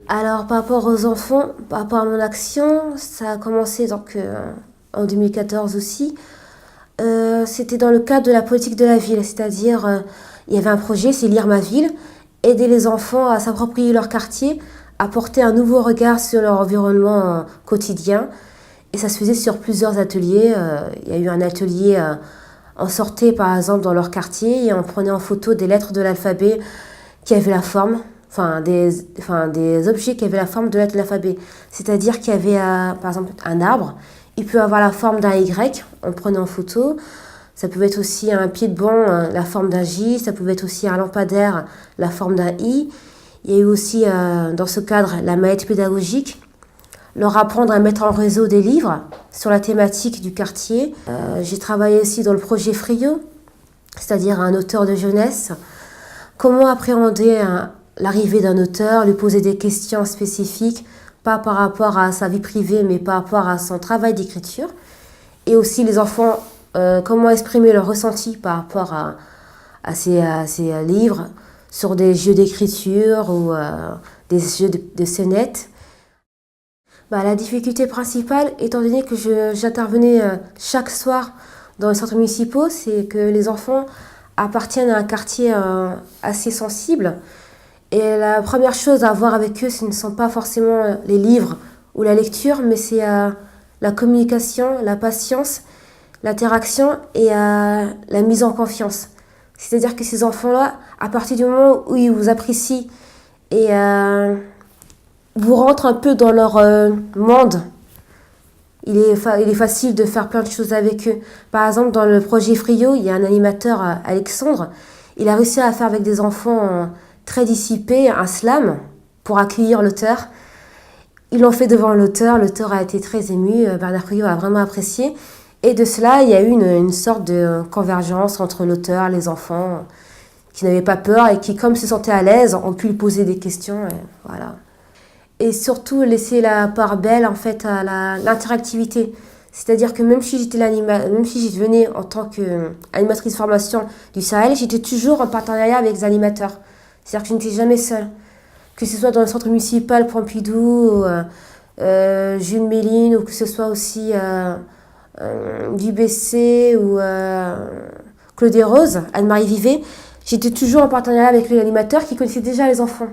Alors, par rapport aux enfants, par rapport à mon action, ça a commencé en 2014 aussi. C'était dans le cadre de la politique de la ville, c'est-à-dire il y avait un projet, c'est Lire ma ville, aider les enfants à s'approprier leur quartier, à porter un nouveau regard sur leur environnement quotidien. Et ça se faisait sur plusieurs ateliers. Il y a eu un atelier, on sortait par exemple dans leur quartier et on prenait en photo des lettres de l'alphabet qui avaient la forme, des objets qui avaient la forme de lettres de l'alphabet. C'est-à-dire qu'il y avait par exemple un arbre, il peut avoir la forme d'un Y, on le prenait en photo. Ça pouvait être aussi un pied de banc, la forme d'un J, ça pouvait être aussi un lampadaire, la forme d'un I. Il y a eu aussi, dans ce cadre, la maquette pédagogique, leur apprendre à mettre en réseau des livres sur la thématique du quartier. J'ai travaillé aussi dans le projet Frio, c'est-à-dire un auteur de jeunesse. Comment appréhender l'arrivée d'un auteur, lui poser des questions spécifiques, pas par rapport à sa vie privée, mais par rapport à son travail d'écriture. Et aussi les enfants, comment exprimer leur ressenti par rapport à ces livres sur des jeux d'écriture ou des jeux de scénettes. La difficulté principale, étant donné que j'intervenais chaque soir dans les centres municipaux, c'est que les enfants appartiennent à un quartier assez sensible. Et la première chose à voir avec eux, ce ne sont pas forcément les livres ou la lecture, mais c'est la communication, la patience, l'interaction et la mise en confiance. C'est-à-dire que ces enfants-là, à partir du moment où ils vous apprécient et vous rentrent un peu dans leur monde, il est facile de faire plein de choses avec eux. Par exemple, dans le projet Frio, il y a un animateur, Alexandre. Il a réussi à faire avec des enfants très dissipés un slam pour accueillir l'auteur. Ils l'ont fait devant l'auteur. L'auteur a été très ému. Bernard Friot a vraiment apprécié. Et de cela, il y a eu une sorte de convergence entre l'auteur, les enfants, qui n'avaient pas peur et qui, comme se sentaient à l'aise, ont pu lui poser des questions. Et voilà. Et surtout laisser la part belle en fait à l'interactivité. C'est-à-dire que même si je venais en tant qu'animatrice formation du Sahel, j'étais toujours en partenariat avec les animateurs. C'est-à-dire que je n'étais jamais seule. Que ce soit dans le centre municipal Pompidou, Jules Méline, ou que ce soit aussi du BC ou Claude et Rose, Anne-Marie Vivet, j'étais toujours en partenariat avec les animateurs qui connaissaient déjà les enfants.